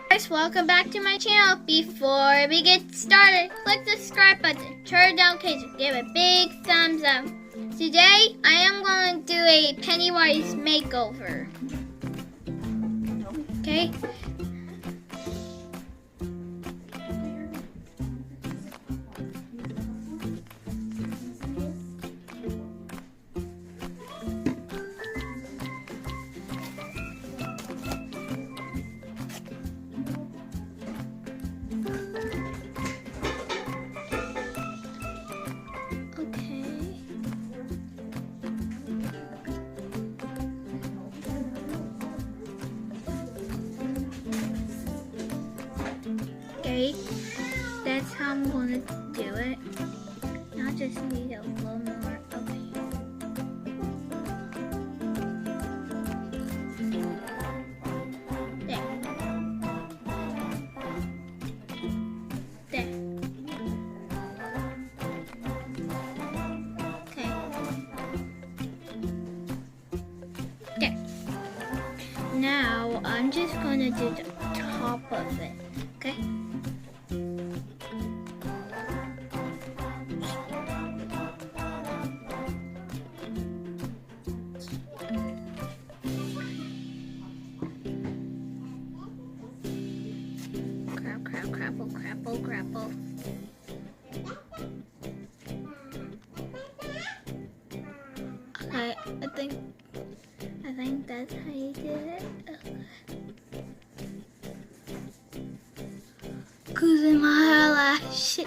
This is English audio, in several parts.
Guys, welcome back to my channel. Before we get started, click the subscribe button, turn down notifications, give a big thumbs up. Today, I am going to do a Pennywise makeover. Okay? Okay, that's how I'm gonna do it. Now I just need a little more. Okay. There. Okay. Okay. Now I'm just gonna do the top of it. Okay. Grapple. Okay, I think that's how you did it. Cause in my eyelash.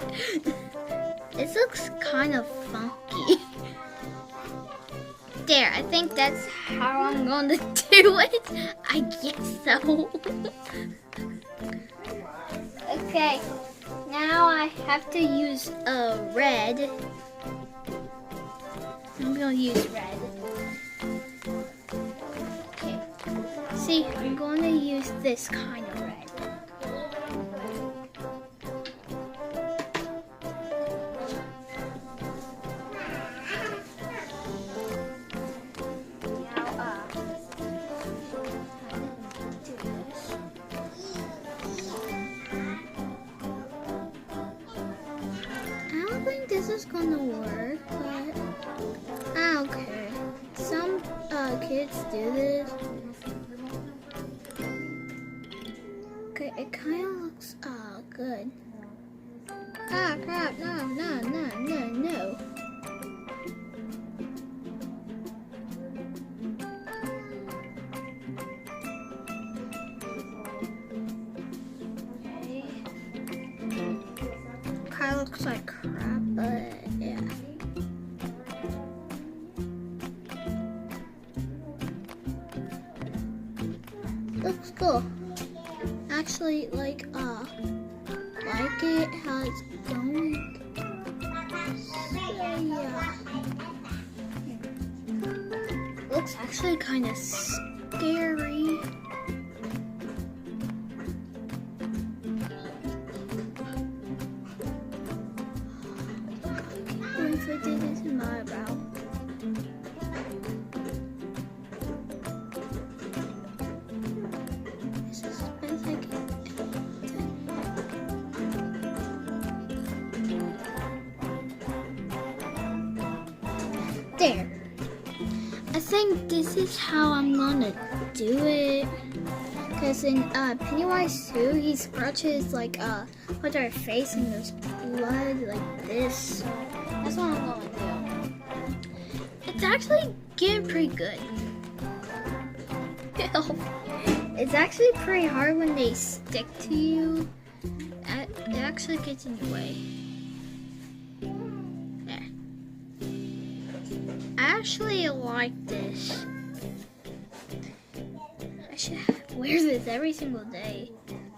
This looks kind of funky. There, I think that's how I'm going to do it. I guess so. Okay, now I have to use red. I'm gonna use red. Okay, see, I'm going to use this kind of red. This is gonna work, but I don't care. Some kids do this. Okay, it kind of looks good. Ah, crap! No. Kind of looks like crap, but yeah. Looks cool. Actually, like it how it's going. So yeah. Looks actually kind of scary. If I did this in my brow. This is as best I can. There. I think this is how I'm gonna do it. Cause in Pennywise 2, he scratches like with our face and there's blood like this. So that's what I'm gonna do. It's actually getting pretty good. It's actually pretty hard when they stick to you. It actually gets in your way. There. I actually like this. I should wear this every single day.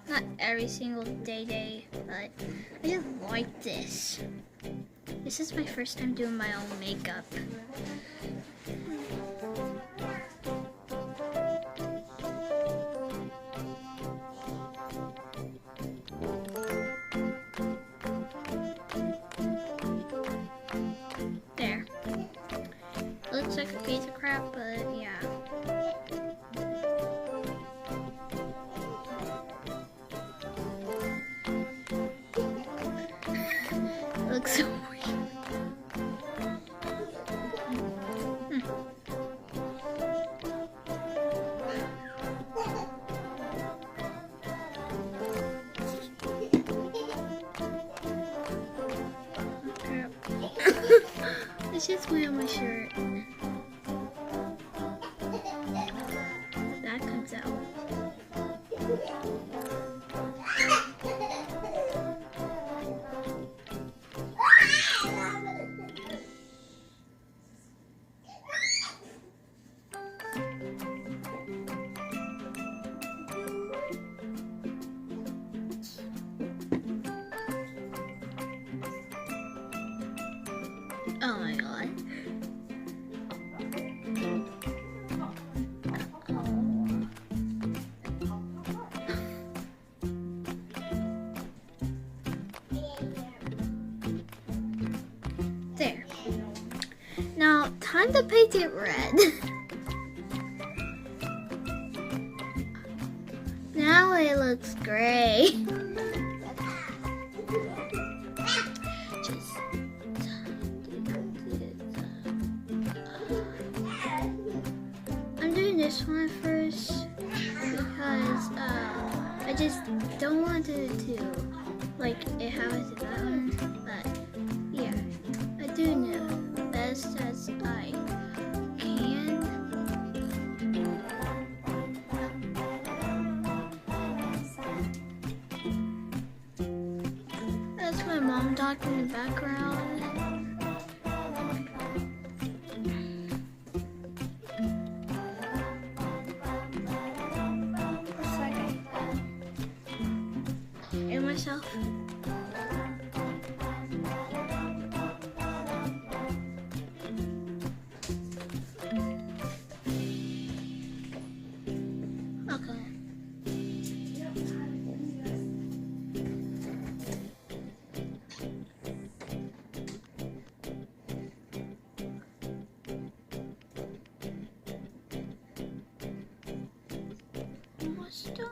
Not every single day, but I just like this. This is my first time doing my own makeup. There. Looks like a piece of crap, but yeah. looks so weird. Let's just wear my shirt. That comes out. Oh my god. There. Now, time to paint it red. Now it looks great. I'm doing this one first because I just don't want it to like it happens to that one. But yeah, I do know best as I can. That's my mom talking in the background. And myself. Okay. Almost done.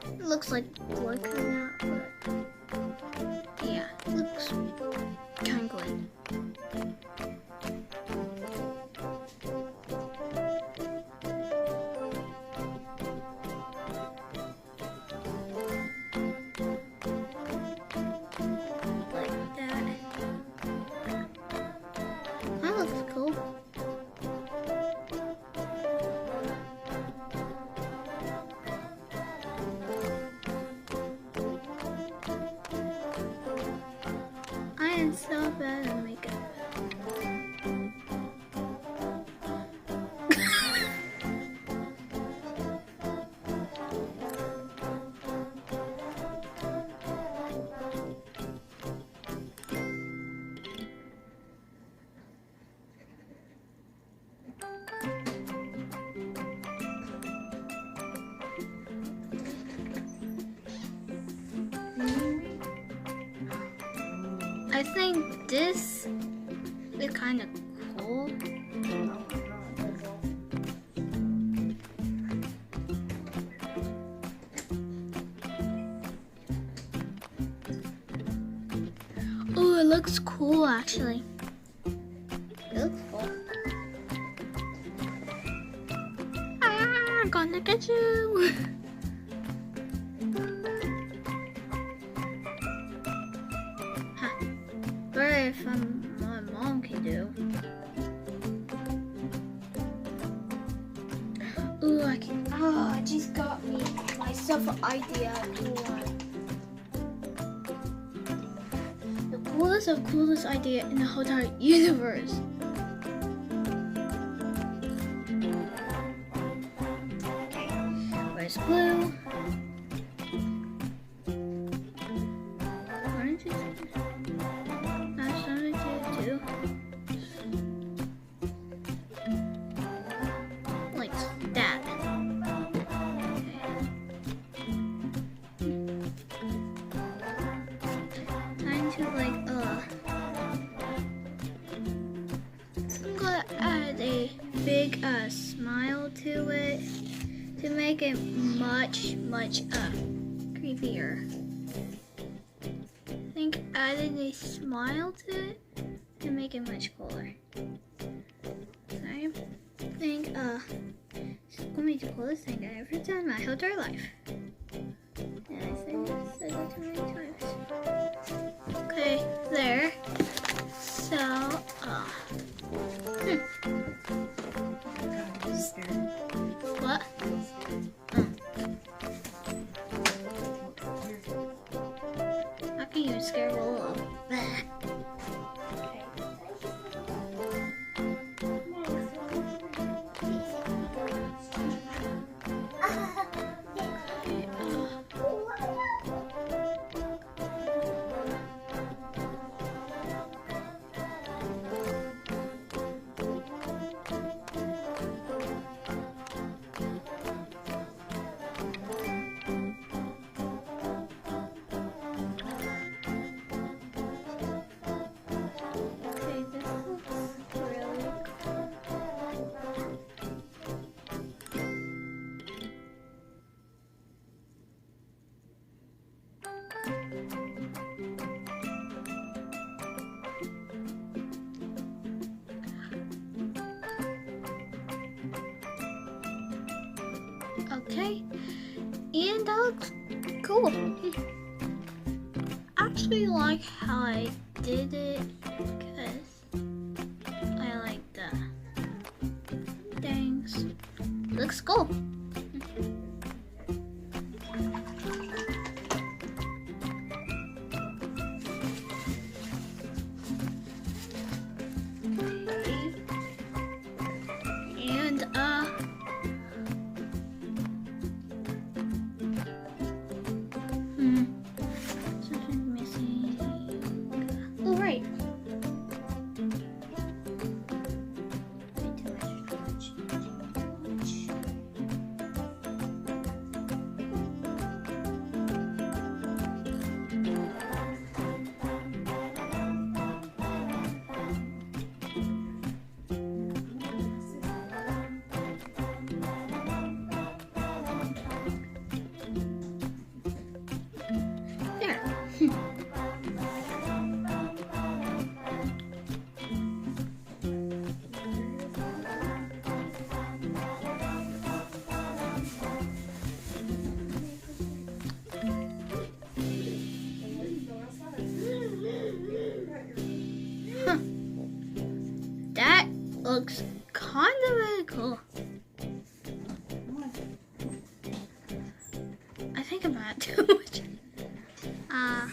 It looks like blood coming out, but yeah, it looks kind of good. Like that. That looks cool. I am so bad at makeup. I think this is kind of cool. Oh, it looks cool actually. It looks cool. Ah, I'm gonna get you. But if my mom can do. Ooh, I can. Oh, I just got myself an idea. The coolest idea in the whole entire universe. Okay, where's glue? Orange is. Like that. Time to like I'm gonna add a big smile to it. it much creepier. I think adding a smile to it can make it much cooler. So I think it's going to be the coolest thing I've ever done in my whole entire life. And I think I've said it too many times. Okay, there. So, what? How can you scare Willow? Okay, and that looks cool. I actually like how I did it because I like the things. Looks cool. That looks kind of really cool. I think I'm not too much. Oh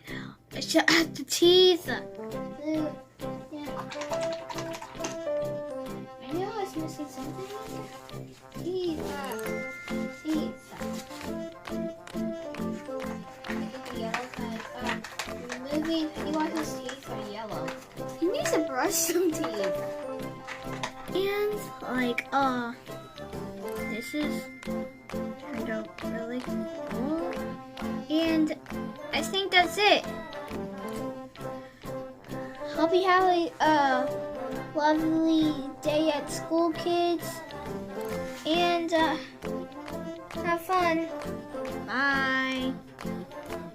no, I should have the teeth. I knew I was missing something. Teeth. Removing Pennywise's teeth are yellow. He needs to brush some teeth. And like, this is turned out really cool. And I think that's it. Hope you have a lovely day at school, kids. And have fun. Bye.